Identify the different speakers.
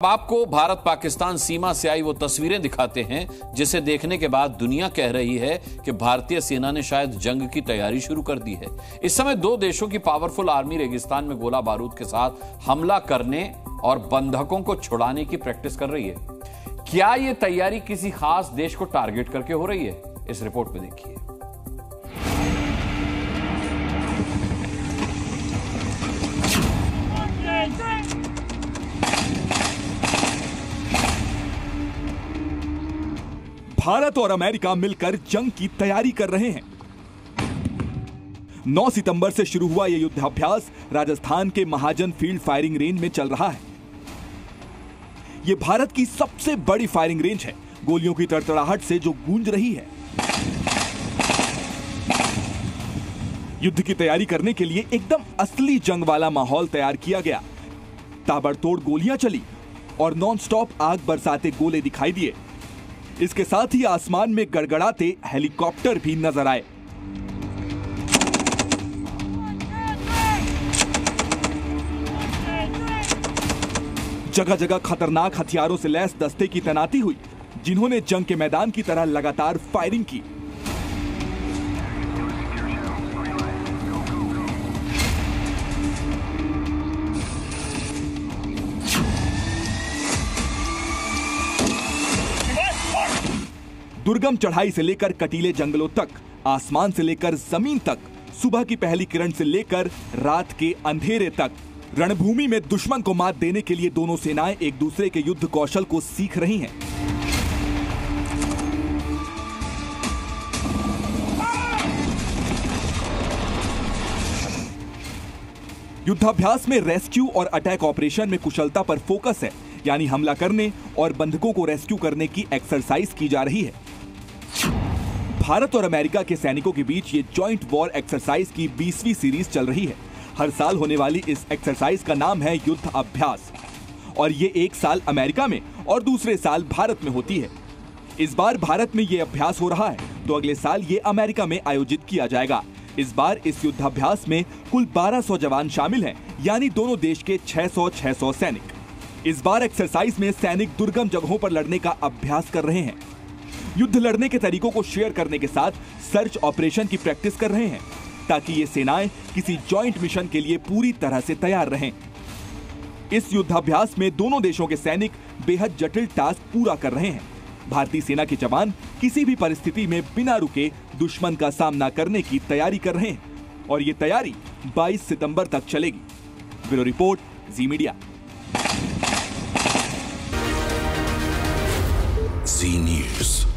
Speaker 1: आपको भारत पाकिस्तान सीमा से आई वो तस्वीरें दिखाते हैं जिसे देखने के बाद दुनिया कह रही है कि भारतीय सेना ने शायद जंग की तैयारी शुरू कर दी है। इस समय दो देशों की पावरफुल आर्मी रेगिस्तान में गोला बारूद के साथ हमला करने और बंधकों को छुड़ाने की प्रैक्टिस कर रही है। क्या यह तैयारी किसी खास देश को टारगेट करके हो रही है? इस रिपोर्ट में देखिए।
Speaker 2: भारत और अमेरिका मिलकर जंग की तैयारी कर रहे हैं। 9 सितंबर से शुरू हुआ यह युद्धाभ्यास राजस्थान के महाजन फील्ड फायरिंग रेंज में चल रहा है। यह भारत की सबसे बड़ी फायरिंग रेंज है, गोलियों की तड़तड़ाहट से जो गूंज रही है। युद्ध की तैयारी करने के लिए एकदम असली जंग वाला माहौल तैयार किया गया। ताबड़तोड़ गोलियां चली और नॉनस्टॉप आग बरसाते गोले दिखाई दिए। इसके साथ ही आसमान में गड़गड़ाते हेलीकॉप्टर भी नजर आए। जगह जगह खतरनाक हथियारों से लैस दस्ते की तैनाती हुई, जिन्होंने जंग के मैदान की तरह लगातार फायरिंग की। दुर्गम चढ़ाई से लेकर कटीले जंगलों तक, आसमान से लेकर जमीन तक, सुबह की पहली किरण से लेकर रात के अंधेरे तक, रणभूमि में दुश्मन को मात देने के लिए दोनों सेनाएं एक दूसरे के युद्ध कौशल को सीख रही हैं। युद्धाभ्यास में रेस्क्यू और अटैक ऑपरेशन में कुशलता पर फोकस है, यानी हमला करने और बंधकों को रेस्क्यू करने की एक्सरसाइज की जा रही है। भारत और अमेरिका के सैनिकों के बीच ये जॉइंट वॉर एक्सरसाइज की 20वीं सीरीज चल रही है। हर साल होने वाली इस एक्सरसाइज का नाम है युद्ध अभ्यास और ये एक साल अमेरिका में और दूसरे साल भारत में होती है। इस बार भारत में ये अभ्यास हो रहा है तो अगले साल ये अमेरिका में आयोजित किया जाएगा। इस बार इस युद्धाभ्यास में कुल 1200 जवान शामिल हैं, यानी दोनों देश के 600 सैनिक। इस बार एक्सरसाइज में सैनिक दुर्गम जगहों पर लड़ने का अभ्यास कर रहे हैं। युद्ध लड़ने के तरीकों को शेयर करने के साथ सर्च ऑपरेशन की प्रैक्टिस कर रहे हैं, ताकि ये सेनाएं किसी जॉइंट मिशन के लिए पूरी तरह से तैयार रहें। इस युद्धाभ्यास में दोनों देशों के सैनिक बेहद जटिल टास्क पूरा कर रहे हैं। भारतीय सेना के जवान किसी भी परिस्थिति में बिना रुके दुश्मन का सामना करने की तैयारी कर रहे हैं और ये तैयारी 22 सितंबर तक चलेगी। ब्यूरो रिपोर्ट, जी मीडिया।
Speaker 3: जी न्यूज़।